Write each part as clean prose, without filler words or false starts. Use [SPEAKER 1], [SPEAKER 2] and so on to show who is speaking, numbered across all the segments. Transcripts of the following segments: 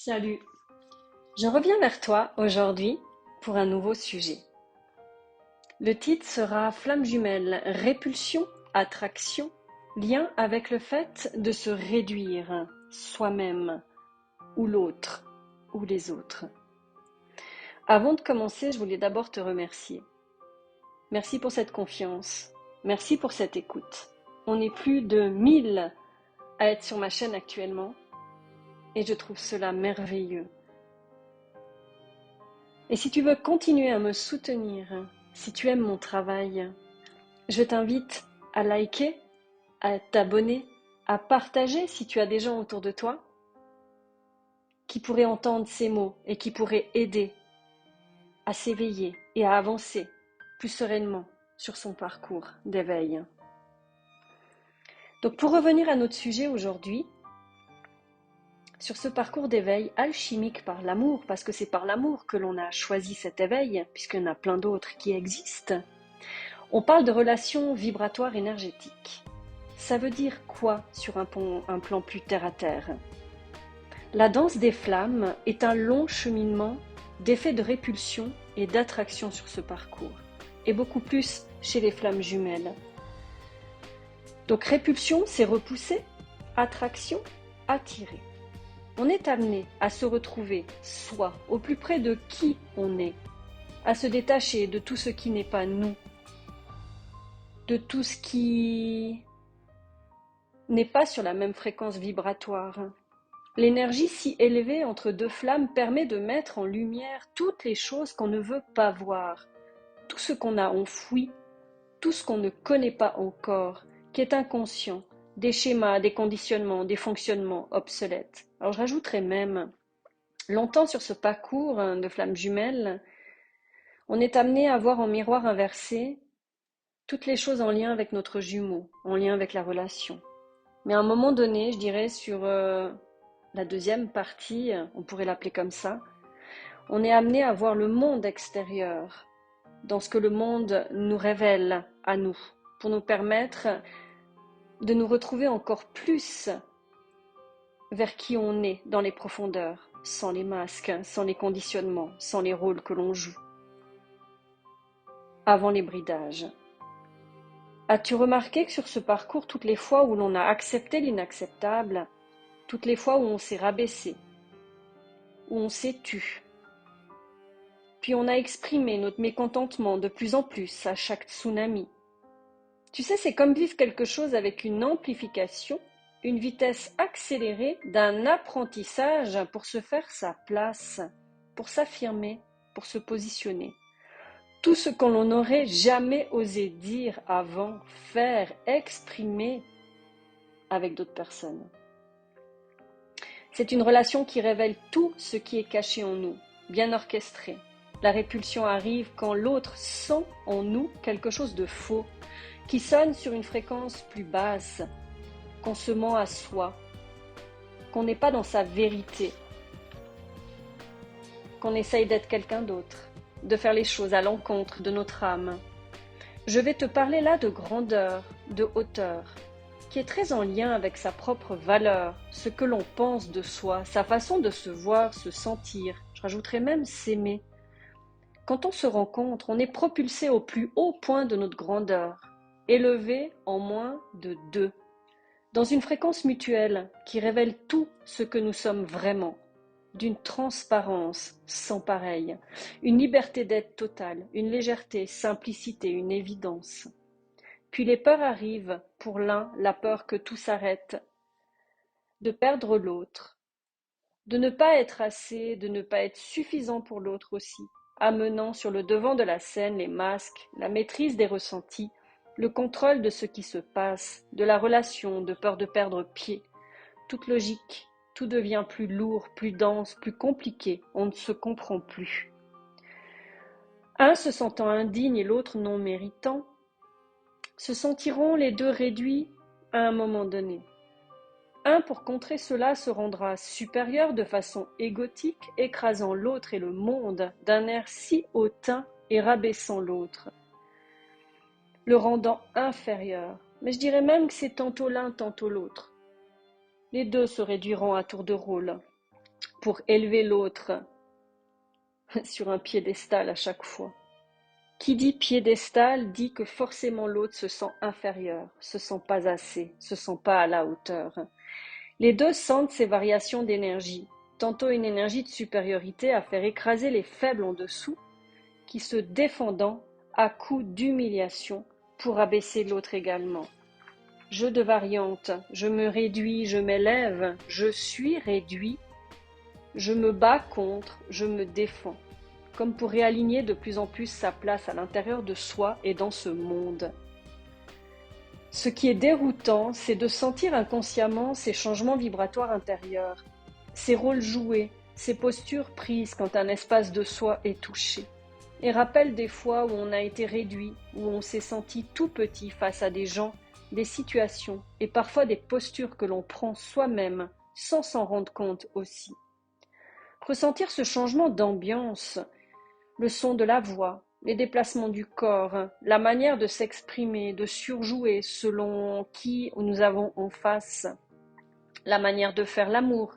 [SPEAKER 1] Salut, je reviens vers toi aujourd'hui pour un nouveau sujet. Le titre sera Flamme jumelle, répulsion, attraction, lien avec le fait de se réduire soi-même ou l'autre ou les autres. Avant de commencer, je voulais d'abord te remercier. Merci pour cette confiance, merci pour cette écoute. On est plus de 1000 à être sur ma chaîne actuellement et je trouve cela merveilleux. Et si tu veux continuer à me soutenir, si tu aimes mon travail, je t'invite à liker, à t'abonner, à partager si tu as des gens autour de toi qui pourraient entendre ces mots et qui pourraient aider à s'éveiller et à avancer plus sereinement sur son parcours d'éveil. Donc pour revenir à notre sujet aujourd'hui, sur ce parcours d'éveil alchimique par l'amour, parce que c'est par l'amour que l'on a choisi cet éveil, puisqu'il y en a plein d'autres qui existent, on parle de relations vibratoires énergétiques. Ça veut dire quoi sur un plan plus terre-à-terre? La danse des flammes est un long cheminement d'effets de répulsion et d'attraction sur ce parcours, et beaucoup plus chez les flammes jumelles. Donc répulsion, c'est repousser, attraction, attirer. On est amené à se retrouver soi, au plus près de qui on est, à se détacher de tout ce qui n'est pas nous, de tout ce qui n'est pas sur la même fréquence vibratoire. L'énergie si élevée entre deux flammes permet de mettre en lumière toutes les choses qu'on ne veut pas voir, tout ce qu'on a enfoui, tout ce qu'on ne connaît pas encore, qui est inconscient, des schémas, des conditionnements, des fonctionnements obsolètes. Alors je rajouterais même, longtemps sur ce parcours de flammes jumelles, on est amené à voir en miroir inversé toutes les choses en lien avec notre jumeau, en lien avec la relation. Mais à un moment donné, je dirais sur la deuxième partie, on pourrait l'appeler comme ça, on est amené à voir le monde extérieur dans ce que le monde nous révèle à nous, pour nous permettre de nous retrouver encore plus vers qui on est dans les profondeurs, sans les masques, sans les conditionnements, sans les rôles que l'on joue, avant les bridages. As-tu remarqué que sur ce parcours, toutes les fois où l'on a accepté l'inacceptable, toutes les fois où on s'est rabaissé, où on s'est tu, puis on a exprimé notre mécontentement de plus en plus à chaque tsunami. Tu sais, c'est comme vivre quelque chose avec une amplification, une vitesse accélérée d'un apprentissage pour se faire sa place, pour s'affirmer, pour se positionner. Tout ce que l'on n'aurait jamais osé dire avant, faire, exprimer avec d'autres personnes. C'est une relation qui révèle tout ce qui est caché en nous, bien orchestré. La répulsion arrive quand l'autre sent en nous quelque chose de faux, qui sonne sur une fréquence plus basse, qu'on se ment à soi, qu'on n'est pas dans sa vérité, qu'on essaye d'être quelqu'un d'autre, de faire les choses à l'encontre de notre âme. Je vais te parler là de grandeur, de hauteur, qui est très en lien avec sa propre valeur, ce que l'on pense de soi, sa façon de se voir, se sentir, je rajouterais même s'aimer. Quand on se rencontre, on est propulsé au plus haut point de notre grandeur, élevé en moins de 2, dans une fréquence mutuelle qui révèle tout ce que nous sommes vraiment, d'une transparence sans pareille, une liberté d'être totale, une légèreté, simplicité, une évidence. Puis les peurs arrivent, pour l'un, la peur que tout s'arrête, de perdre l'autre, de ne pas être assez, de ne pas être suffisant pour l'autre aussi, amenant sur le devant de la scène les masques, la maîtrise des ressentis, le contrôle de ce qui se passe, de la relation, de peur de perdre pied. Toute logique, tout devient plus lourd, plus dense, plus compliqué, on ne se comprend plus. Un se sentant indigne et l'autre non méritant, se sentiront les deux réduits à un moment donné. Un, pour contrer cela, se rendra supérieur de façon égotique, écrasant l'autre et le monde d'un air si hautain et rabaissant l'autre, le rendant inférieur. Mais je dirais même que c'est tantôt l'un, tantôt l'autre. Les deux se réduiront à tour de rôle pour élever l'autre sur un piédestal à chaque fois. Qui dit piédestal dit que forcément l'autre se sent inférieur, se sent pas assez, se sent pas à la hauteur. Les deux sentent ces variations d'énergie, tantôt une énergie de supériorité à faire écraser les faibles en dessous, qui se défendant à coups d'humiliation pour abaisser l'autre également. Jeu de variantes, je me réduis, je m'élève, je suis réduit, je me bats contre, je me défends, comme pour réaligner de plus en plus sa place à l'intérieur de soi et dans ce monde. Ce qui est déroutant, c'est de sentir inconsciemment ces changements vibratoires intérieurs, ces rôles joués, ces postures prises quand un espace de soi est touché, et rappelle des fois où on a été réduit, où on s'est senti tout petit face à des gens, des situations, et parfois des postures que l'on prend soi-même, sans s'en rendre compte aussi. Ressentir ce changement d'ambiance, le son de la voix, les déplacements du corps, la manière de s'exprimer, de surjouer selon qui nous avons en face, la manière de faire l'amour,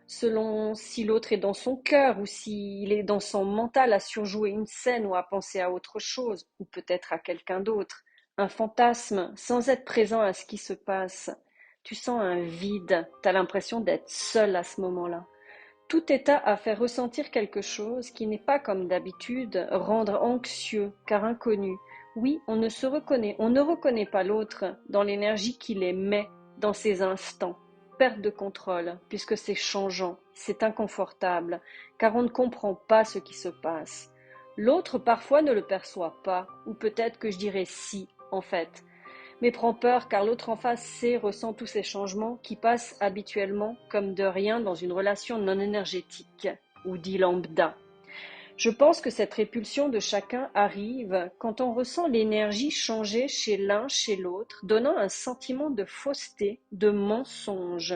[SPEAKER 1] selon si l'autre est dans son cœur ou s'il est dans son mental à surjouer une scène ou à penser à autre chose, ou peut-être à quelqu'un d'autre, un fantasme, sans être présent à ce qui se passe. Tu sens un vide, tu as l'impression d'être seul à ce moment-là. Tout état a fait ressentir quelque chose qui n'est pas comme d'habitude, rendre anxieux, car inconnu. Oui, on ne se reconnaît, on ne reconnaît pas l'autre dans l'énergie qu'il émet dans ces instants. Perte de contrôle, puisque c'est changeant, c'est inconfortable, car on ne comprend pas ce qui se passe. L'autre parfois ne le perçoit pas, ou peut-être que je dirais si, en fait, mais prend peur car l'autre en face sait, ressent tous ces changements qui passent habituellement comme de rien dans une relation non énergétique, ou dit lambda. Je pense que cette répulsion de chacun arrive quand on ressent l'énergie changer chez l'un, chez l'autre, donnant un sentiment de fausseté, de mensonge.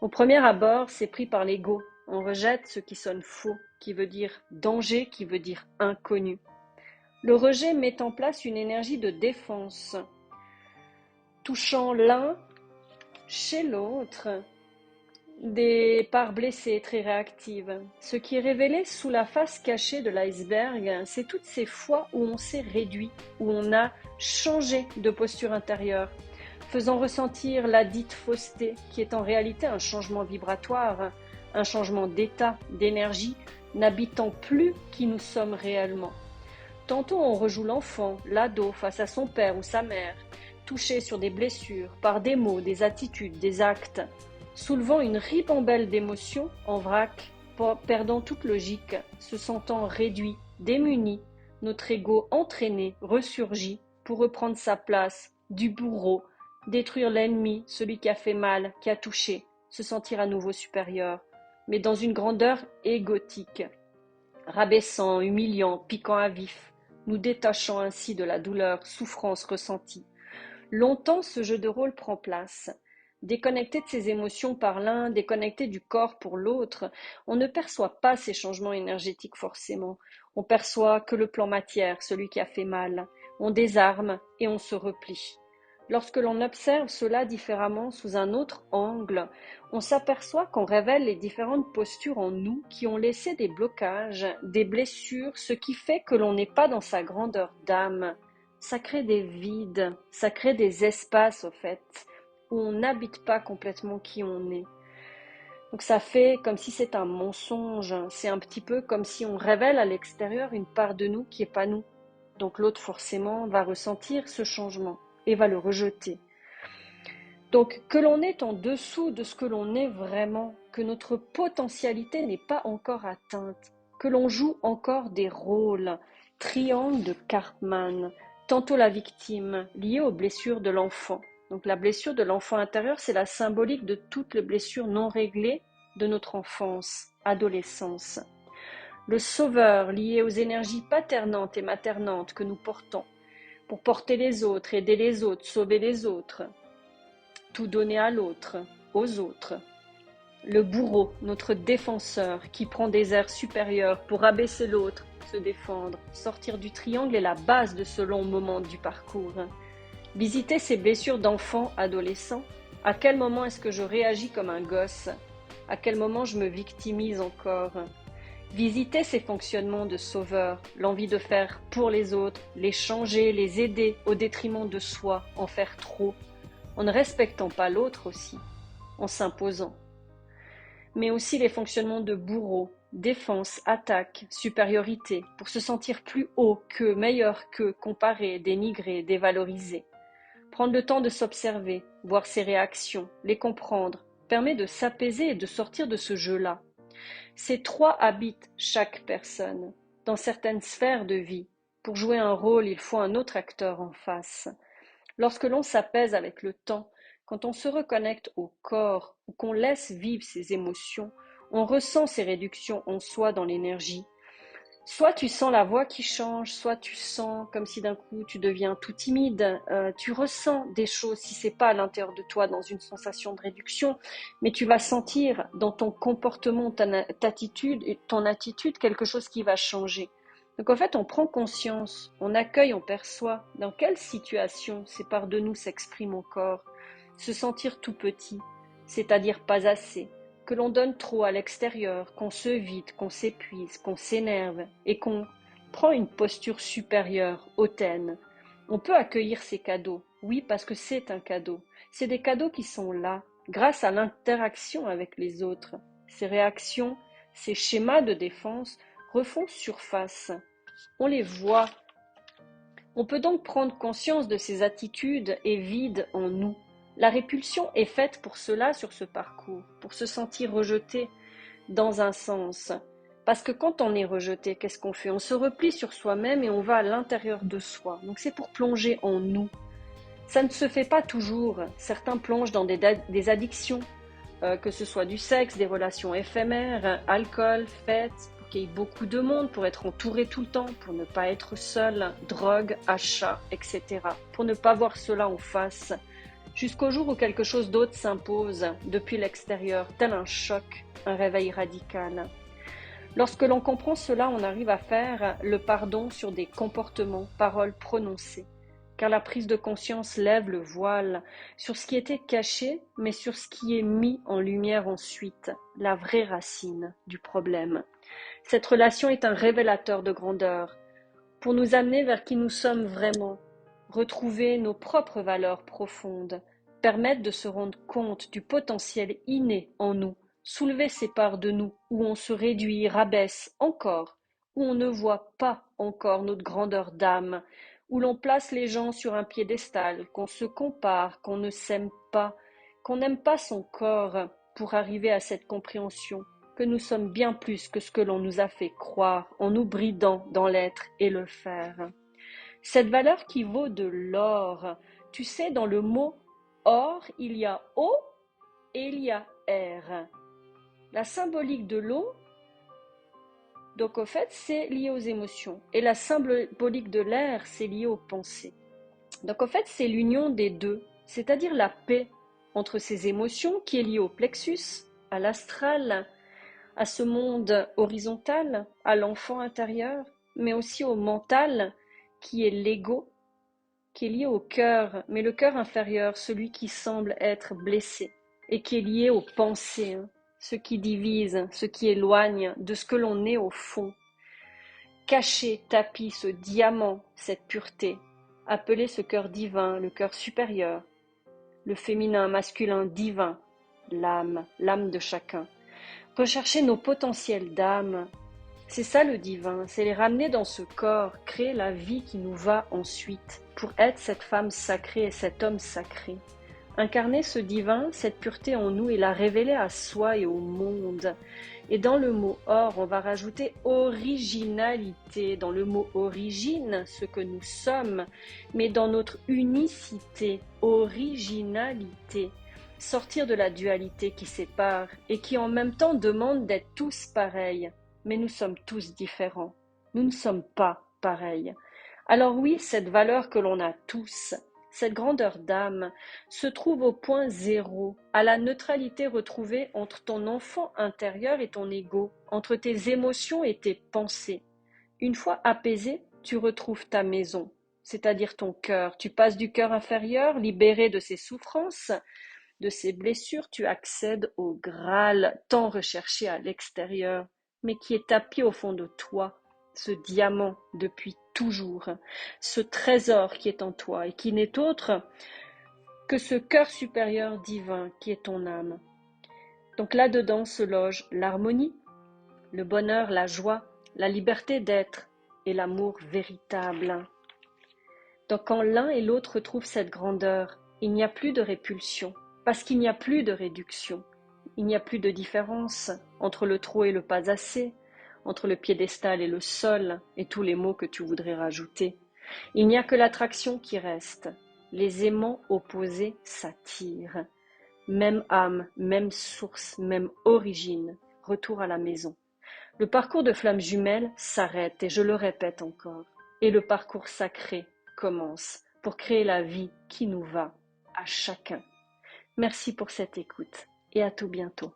[SPEAKER 1] Au premier abord, c'est pris par l'ego. On rejette ce qui sonne faux, qui veut dire danger, qui veut dire inconnu. Le rejet met en place une énergie de défense, touchant l'un chez l'autre, des parts blessées très réactives. Ce qui est révélé sous la face cachée de l'iceberg, c'est toutes ces fois où on s'est réduit, où on a changé de posture intérieure, faisant ressentir la dite fausseté, qui est en réalité un changement vibratoire, un changement d'état, d'énergie, n'habitant plus qui nous sommes réellement. Tantôt on rejoue l'enfant, l'ado face à son père ou sa mère, touché sur des blessures, par des mots, des attitudes, des actes, soulevant une ribambelle d'émotions en vrac, perdant toute logique, se sentant réduit, démuni, notre ego entraîné, ressurgi, pour reprendre sa place, du bourreau, détruire l'ennemi, celui qui a fait mal, qui a touché, se sentir à nouveau supérieur, mais dans une grandeur égotique, rabaissant, humiliant, piquant à vif, nous détachant ainsi de la douleur, souffrance ressentie. Longtemps, ce jeu de rôle prend place. Déconnecté de ses émotions par l'un, déconnecté du corps pour l'autre, on ne perçoit pas ces changements énergétiques forcément. On perçoit que le plan matière, celui qui a fait mal. On désarme et on se replie. Lorsque l'on observe cela différemment sous un autre angle, on s'aperçoit qu'on révèle les différentes postures en nous qui ont laissé des blocages, des blessures, ce qui fait que l'on n'est pas dans sa grandeur d'âme. Ça crée des vides, ça crée des espaces au fait, où on n'habite pas complètement qui on est. Donc ça fait comme si c'est un mensonge, c'est un petit peu comme si on révèle à l'extérieur une part de nous qui n'est pas nous. Donc l'autre forcément va ressentir ce changement et va le rejeter. Donc que l'on est en dessous de ce que l'on est vraiment, que notre potentialité n'est pas encore atteinte, que l'on joue encore des rôles, triangle de Cartman, tantôt la victime, liée aux blessures de l'enfant. Donc la blessure de l'enfant intérieur, c'est la symbolique de toutes les blessures non réglées de notre enfance, adolescence. Le sauveur, lié aux énergies paternantes et maternantes que nous portons, pour porter les autres, aider les autres, sauver les autres, tout donner à l'autre, aux autres. Le bourreau, notre défenseur, qui prend des airs supérieurs pour abaisser l'autre, se défendre. Sortir du triangle est la base de ce long moment du parcours. Visiter ces blessures d'enfant, adolescent. À quel moment est-ce que je réagis comme un gosse? À quel moment je me victimise encore? Visiter ces fonctionnements de sauveur, l'envie de faire pour les autres, les changer, les aider au détriment de soi, en faire trop, en ne respectant pas l'autre aussi, en s'imposant. Mais aussi les fonctionnements de bourreau, défense, attaque, supériorité, pour se sentir plus haut qu'eux, meilleur qu'eux, comparé, dénigré, dévalorisé. Prendre le temps de s'observer, voir ses réactions, les comprendre, permet de s'apaiser et de sortir de ce jeu-là. Ces trois habitent chaque personne, dans certaines sphères de vie. Pour jouer un rôle, il faut un autre acteur en face. Lorsque l'on s'apaise avec le temps, quand on se reconnecte au corps ou qu'on laisse vivre ses émotions, on ressent ces réductions en soi dans l'énergie. Soit tu sens la voix qui change, soit tu sens comme si d'un coup tu deviens tout timide. Tu ressens des choses, si c'est pas à l'intérieur de toi dans une sensation de réduction, mais tu vas sentir dans ton comportement, ton attitude quelque chose qui va changer. Donc en fait, on prend conscience, on accueille, on perçoit dans quelle situation ces parts de nous s'expriment encore. Se sentir tout petit, c'est-à-dire pas assez, que l'on donne trop à l'extérieur, qu'on se vide, qu'on s'épuise, qu'on s'énerve et qu'on prend une posture supérieure, hautaine. On peut accueillir ces cadeaux, oui, parce que c'est un cadeau. C'est des cadeaux qui sont là, grâce à l'interaction avec les autres. Ces réactions, ces schémas de défense refont surface. On les voit. On peut donc prendre conscience de ces attitudes et vides en nous. La répulsion est faite pour cela sur ce parcours, pour se sentir rejeté dans un sens. Parce que quand on est rejeté, qu'est-ce qu'on fait? On se replie sur soi-même et on va à l'intérieur de soi. Donc c'est pour plonger en nous. Ça ne se fait pas toujours. Certains plongent dans des addictions, que ce soit du sexe, des relations éphémères, alcool, fêtes, pour qu'il y ait beaucoup de monde, pour être entouré tout le temps, pour ne pas être seul, drogue, achat, etc. Pour ne pas voir cela en face. Jusqu'au jour où quelque chose d'autre s'impose depuis l'extérieur, tel un choc, un réveil radical. Lorsque l'on comprend cela, on arrive à faire le pardon sur des comportements, paroles prononcées. Car la prise de conscience lève le voile sur ce qui était caché, mais sur ce qui est mis en lumière ensuite, la vraie racine du problème. Cette relation est un révélateur de grandeur, pour nous amener vers qui nous sommes vraiment, retrouver nos propres valeurs profondes, permettre de se rendre compte du potentiel inné en nous, soulever ces parts de nous où on se réduit, rabaisse encore, où on ne voit pas encore notre grandeur d'âme, où l'on place les gens sur un piédestal, qu'on se compare, qu'on ne s'aime pas, qu'on n'aime pas son corps pour arriver à cette compréhension que nous sommes bien plus que ce que l'on nous a fait croire en nous bridant dans l'être et le faire. Cette valeur qui vaut de l'or, tu sais, dans le mot or, il y a O et il y a R. La symbolique de l'eau, donc au fait, c'est lié aux émotions. Et la symbolique de l'air, c'est lié aux pensées. Donc en fait, c'est l'union des deux, c'est-à-dire la paix entre ces émotions qui est liée au plexus, à l'astral, à ce monde horizontal, à l'enfant intérieur, mais aussi au mental, qui est l'ego, qui est lié au cœur, mais le cœur inférieur, celui qui semble être blessé, et qui est lié aux pensées, ce qui divise, ce qui éloigne de ce que l'on est au fond. Caché, tapis, ce diamant, cette pureté, appelé ce cœur divin, le cœur supérieur, le féminin, masculin, divin, l'âme de chacun. Rechercher nos potentiels d'âme, c'est ça le divin, c'est les ramener dans ce corps, créer la vie qui nous va ensuite, pour être cette femme sacrée et cet homme sacré. Incarner ce divin, cette pureté en nous et la révéler à soi et au monde. Et dans le mot or, on va rajouter originalité, dans le mot origine, ce que nous sommes, mais dans notre unicité, originalité. Sortir de la dualité qui sépare et qui en même temps demande d'être tous pareils. Mais nous sommes tous différents. Nous ne sommes pas pareils. Alors oui, cette valeur que l'on a tous, cette grandeur d'âme, se trouve au point zéro, à la neutralité retrouvée entre ton enfant intérieur et ton ego, entre tes émotions et tes pensées. Une fois apaisé, tu retrouves ta maison, c'est-à-dire ton cœur. Tu passes du cœur inférieur, libéré de ses souffrances, de ces blessures, tu accèdes au Graal tant recherché à l'extérieur, mais qui est tapis au fond de toi, ce diamant depuis toujours, ce trésor qui est en toi et qui n'est autre que ce cœur supérieur divin qui est ton âme. Donc là-dedans se loge l'harmonie, le bonheur, la joie, la liberté d'être et l'amour véritable. Donc quand l'un et l'autre trouvent cette grandeur, il n'y a plus de répulsion, parce qu'il n'y a plus de réduction. Il n'y a plus de différence entre le trop et le pas assez, entre le piédestal et le sol, et tous les mots que tu voudrais rajouter. Il n'y a que l'attraction qui reste. Les aimants opposés s'attirent. Même âme, même source, même origine. Retour à la maison. Le parcours de flammes jumelles s'arrête, et je le répète encore. Et le parcours sacré commence pour créer la vie qui nous va à chacun. Merci pour cette écoute et à tout bientôt.